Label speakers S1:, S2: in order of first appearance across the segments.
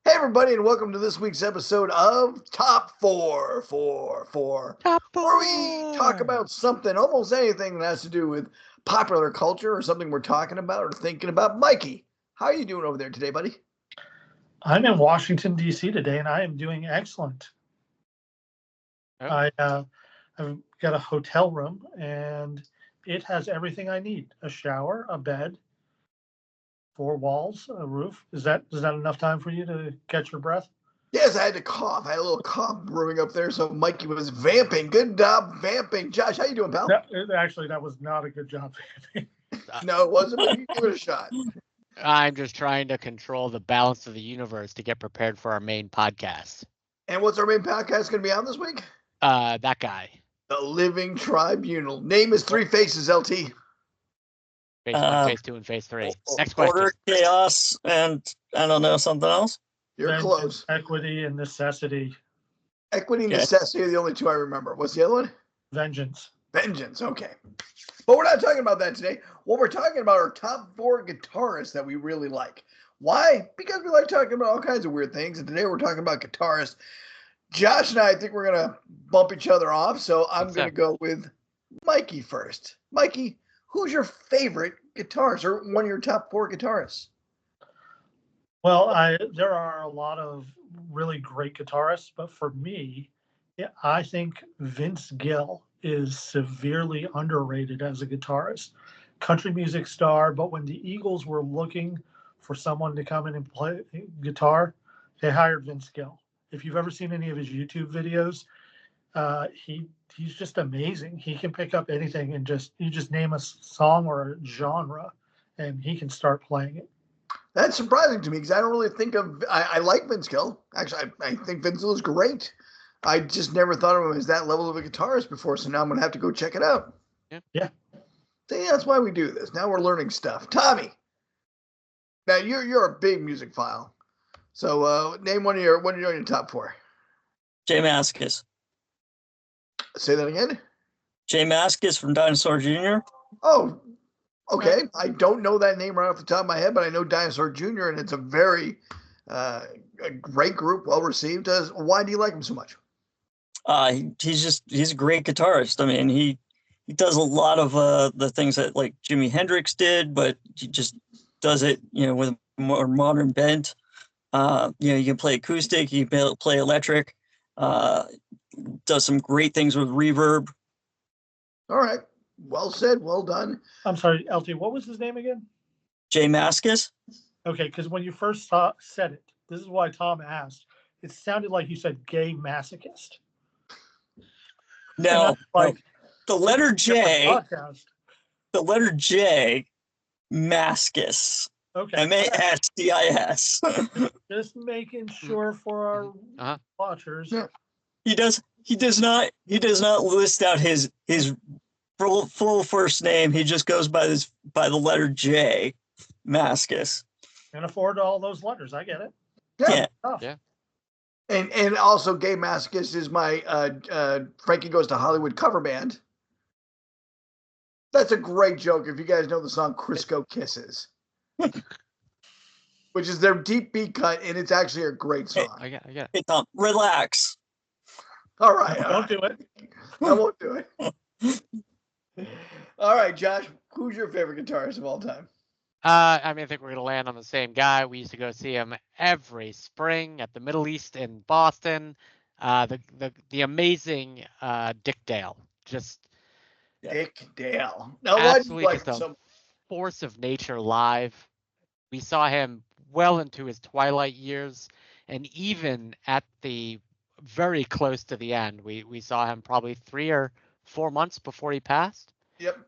S1: Hey, everybody, and welcome to this week's episode of Top 4,
S2: Top
S1: where we talk
S2: four.
S1: about something, almost anything that has to do with popular culture or something we're talking about or thinking about. Mikey, how are you doing over there today, buddy?
S3: I'm in Washington, D.C. today, and I am doing excellent.
S2: Oh.
S3: I've got a hotel room, and it has everything I need: a shower, a bed, four walls, a roof. Is that enough time for you to catch your breath?
S1: Yes, I had to cough. I had a little cough brewing up there, so Mikey was vamping. Good job, vamping. Josh, how you doing, pal?
S3: That was not a good job.
S1: No, it wasn't, but you give it a shot.
S2: I'm just trying to control the balance of the universe to get prepared for our main podcast.
S1: And what's our main podcast going to be on this week?
S2: That guy.
S1: The Living Tribunal. Name is Three Faces, LT.
S2: Phase 1, Phase 2, and Phase 3. Next question.
S4: Order, chaos, and I don't know, something else.
S1: You're
S3: Vengeance,
S1: close.
S3: Equity and necessity.
S1: Equity and necessity are the only two I remember. What's the other one?
S3: Vengeance.
S1: Vengeance. Okay. But we're not talking about that today. What we're talking about are top 4 guitarists that we really like. Why? Because we like talking about all kinds of weird things. And today we're talking about guitarists. Josh and I think we're going to bump each other off. So I'm going to go with Mikey first. Mikey, who's your favorite guitarist or one of your top 4 guitarists?
S3: Well, there are a lot of really great guitarists, but for me, I think Vince Gill is severely underrated as a guitarist. Country music star, but when the Eagles were looking for someone to come in and play guitar, they hired Vince Gill. If you've ever seen any of his YouTube videos, he's just amazing. He can pick up anything and you just name a song or a genre, and he can start playing it.
S1: That's surprising to me because I don't really think of. I like Vince Gill. Actually, I think Vince Gill is great. I just never thought of him as that level of a guitarist before. So now I'm gonna have to go check it out.
S3: Yeah.
S1: See, that's why we do this. Now we're learning stuff. Tommy, now you're a big music file. So name one of your top 4.
S4: Jay Mascis.
S1: Say that again.
S4: Jay Mascis from Dinosaur Jr.
S1: Oh, okay. I don't know that name right off the top of my head, but I know Dinosaur Jr. and it's a very a great group, well received. Why do you like him so much?
S4: He's a great guitarist. I mean, he does a lot of the things that like Jimi Hendrix did, but he just does it, with a more modern bent. You can play acoustic, you can play electric. Does some great things with reverb.
S1: All right. Well said. Well done.
S3: I'm sorry, LT, what was his name again?
S4: Jay Mascis.
S3: Okay, because when you first said it, this is why Tom asked. It sounded like you said gay masochist.
S4: No,
S3: like
S4: the letter J.
S3: The
S4: letter J, Mascis.
S3: Okay.
S4: Mascis.
S3: Just making sure for our watchers.
S1: Yeah.
S4: He does not list out his full first name. He just goes by the letter J, Mascis.
S3: Can't afford all those letters. I get it.
S1: Yeah.
S2: Yeah.
S1: And also, Gay Masochist is my Frankie Goes to Hollywood cover band. That's a great joke if you guys know the song Crisco Kisses, which is their deep beat cut, and it's actually a great song.
S2: I get it.
S4: Hey, Tom, relax.
S1: All right.
S3: Don't do it.
S1: I won't do it. All right, Josh, who's your favorite guitarist of all time?
S2: I think we're going to land on the same guy. We used to go see him every spring at the Middle East in Boston. The amazing Dick Dale.
S1: Dick Dale. Now,
S2: absolutely just a force of nature live. We saw him well into his twilight years, and even at the very close to the end, we saw him probably 3 or 4 months before he passed.
S1: Yep.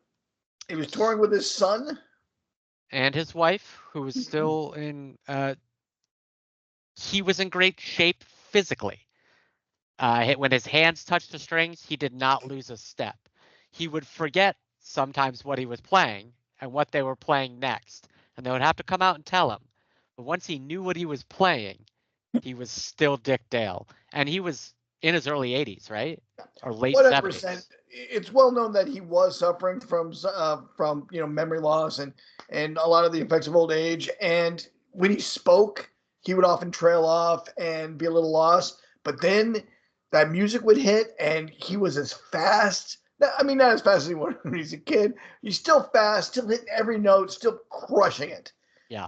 S1: He was touring with his son.
S2: And his wife, who was still he was in great shape physically. When his hands touched the strings, he did not lose a step. He would forget sometimes what he was playing and what they were playing next, and they would have to come out and tell him. But once he knew what he was playing, he was still Dick Dale. And he was in his early 80s, right? Or late 70s.
S1: It's well known that he was suffering from memory loss and a lot of the effects of old age. And when he spoke, he would often trail off and be a little lost. But then that music would hit, and he was as fast. I mean, not as fast as he was when he's a kid. He's still fast, still hitting every note, still crushing it.
S2: Yeah.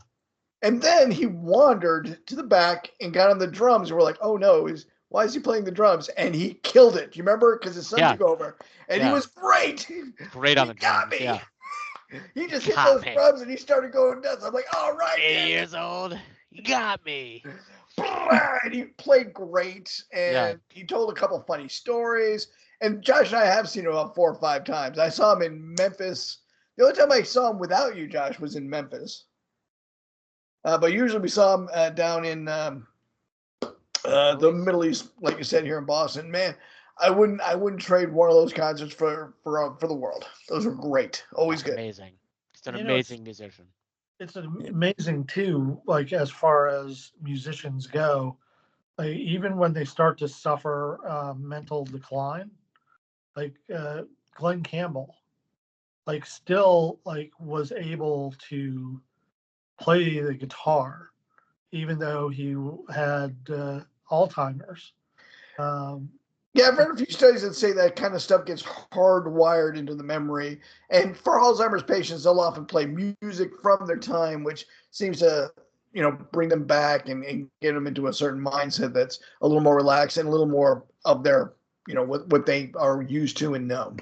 S1: And then he wandered to the back and got on the drums, and we're like, oh no, why is he playing the drums? And he killed it. Do you remember? Because his son took over, and he was great.
S2: Great on the drums.
S1: Got me.
S2: Yeah.
S1: He just hit those drums, and he started going nuts. I'm like, all right.
S2: 80 years old. You got me.
S1: And he played great, and he told a couple funny stories. And Josh and I have seen him about 4 or 5 times. I saw him in Memphis. The only time I saw him without you, Josh, was in Memphis. But usually we saw him down in the Middle East, like you said, here in Boston. Man, I wouldn't trade one of those concerts for the world. Those were great. Always good.
S2: Amazing. He's an amazing musician.
S3: It's amazing too, like as far as musicians go, like even when they start to suffer mental decline, like Glenn Campbell, like still like was able to play the guitar, even though he had Alzheimer's.
S1: Yeah, I've read a few studies that say that kind of stuff gets hardwired into the memory. And for Alzheimer's patients, they'll often play music from their time, which seems to, bring them back and get them into a certain mindset that's a little more relaxed and a little more of their, what they are used to and know.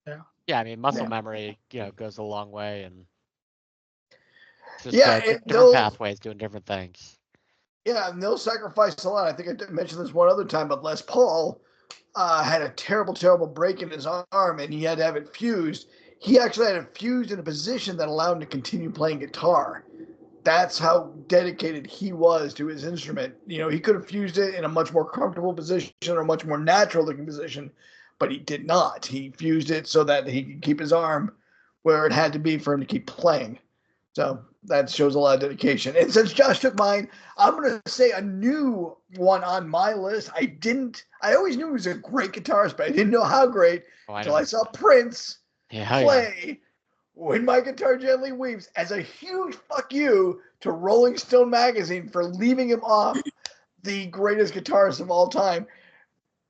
S3: Yeah.
S2: Yeah, I mean, muscle memory, goes a long way, and just
S1: different
S2: pathways doing different things.
S1: Yeah, and they'll sacrifice a lot. I think I mentioned this one other time, but Les Paul had a terrible, terrible break in his arm, and he had to have it fused. He actually had it fused in a position that allowed him to continue playing guitar. That's how dedicated he was to his instrument. He could have fused it in a much more comfortable position or a much more natural-looking position, but he did not. He fused it so that he could keep his arm where it had to be for him to keep playing. So that shows a lot of dedication. And since Josh took mine, I'm going to say a new one on my list. I always knew he was a great guitarist, but I didn't know how great until I saw Prince play When My Guitar Gently Weeps as a huge fuck you to Rolling Stone magazine for leaving him off the greatest guitarist of all time.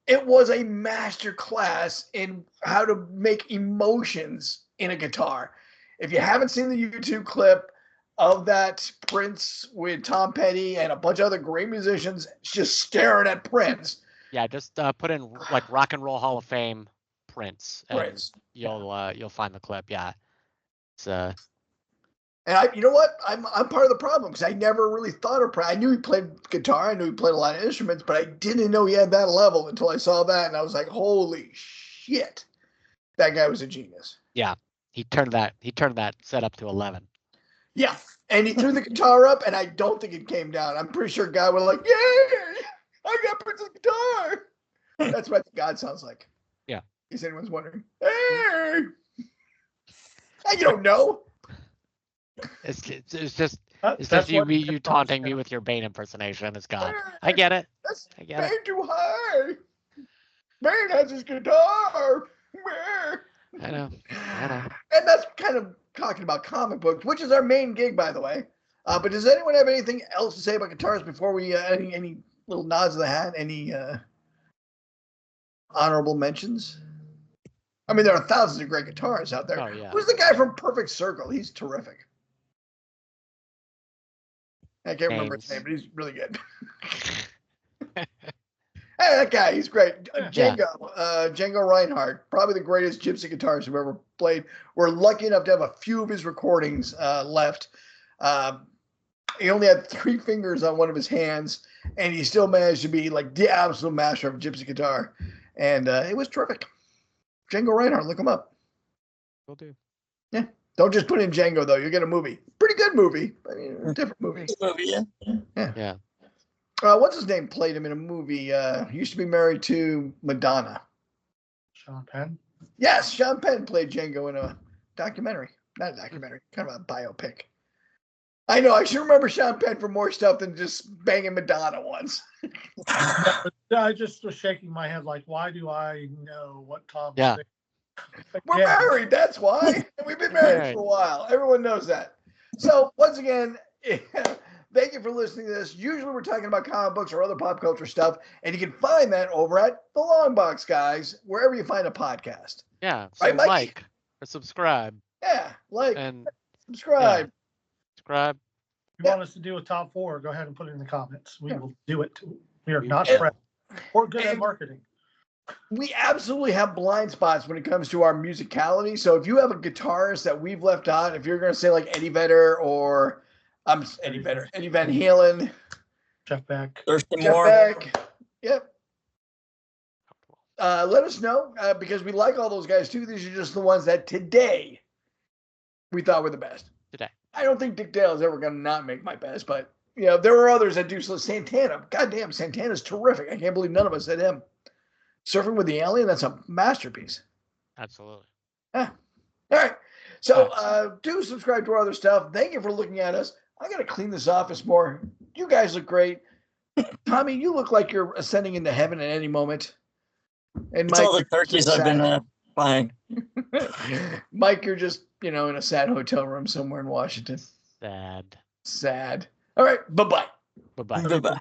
S1: It was a master class in how to make emotions in a guitar. If you haven't seen the YouTube clip of that Prince with Tom Petty and a bunch of other great musicians just staring at Prince.
S2: Yeah, just put in like Rock and Roll Hall of Fame Prince, and you'll find the clip. Yeah, it's
S1: And you know what? I'm part of the problem because I never really thought of Prince. I knew he played guitar. I knew he played a lot of instruments, but I didn't know he had that level until I saw that, and I was like, "Holy shit, that guy was a genius."
S2: Yeah, he turned that set up to 11.
S1: Yeah, and he threw the guitar up, and I don't think it came down. I'm pretty sure God was like, "Yay, I got Prince's guitar." That's what God sounds like.
S2: Yeah.
S1: In case anyone's wondering. Hey, you don't know.
S2: It's just you taunting me with your Bane impersonation. It's God. I get it. I get it.
S1: Bane too high. Bane has his guitar.
S2: I know.
S1: And that's kind of talking about comic books, which is our main gig, by the way. But does anyone have anything else to say about guitars before we any little nods of the hat? Any honorable mentions? I mean, there are thousands of great guitarists out there.
S2: Oh, yeah.
S1: Who's the guy from Perfect Circle? He's terrific. I can't remember his name, but he's really good. Hey, that guy, he's great. Django Reinhardt, probably the greatest gypsy guitarist who ever played. We're lucky enough to have a few of his recordings left. He only had 3 fingers on one of his hands, and he still managed to be like the absolute master of gypsy guitar. And it was terrific. Django Reinhardt, look him up.
S2: Will do.
S1: Yeah. Don't just put in Django, though. You'll get a movie. Pretty good movie. I mean, a different movie.
S2: Yeah.
S1: What's his name played him in a movie? He used to be married to Madonna.
S3: Sean Penn?
S1: Yes, Sean Penn played Django in a documentary. Not a documentary, kind of a biopic. I know, I should remember Sean Penn for more stuff than just banging Madonna once.
S3: I just was shaking my head like, why do I know what Tom
S2: Yeah.
S1: We're married, that's why. We've been married for a while. Everyone knows that. So, once again, Thank you for listening to this. Usually we're talking about comic books or other pop culture stuff, and you can find that over at the Longbox Guys, wherever you find a podcast.
S2: Yeah. So
S1: Right, Mikey?
S2: like or subscribe
S1: Yeah, like,
S2: and
S1: subscribe.
S2: subscribe.
S3: If you want us to do a top 4, go ahead and put it in the comments. We will do it. We are
S2: We
S3: not
S2: will.
S3: friends. We're good at
S1: And-
S3: marketing.
S1: We absolutely have blind spots when it comes to our musicality. So if you have a guitarist that we've left out, if you're going to say like Eddie Vedder or Eddie Van Halen,
S3: Jeff Beck.
S4: Thurston
S1: Jeff
S4: Moore.
S1: Beck, yep. Let us know because we like all those guys too. These are just the ones that today we thought were the best.
S2: Today.
S1: I don't think Dick Dale is ever going to not make my best, but you know there are others that do. So Santana, goddamn, Santana's terrific. I can't believe none of us said him. Surfing with the Alien, that's a masterpiece.
S2: Absolutely.
S1: All right. So do subscribe to our other stuff. Thank you for looking at us. I got to clean this office more. You guys look great. Tommy, you look like you're ascending into heaven at any moment. And
S4: It's
S1: Mike,
S4: all the turkeys I've been buying.
S1: Mike, you're just, in a sad hotel room somewhere in Washington.
S2: Sad.
S1: Sad. All right. Bye-bye.
S2: Bye-bye.
S4: Goodbye.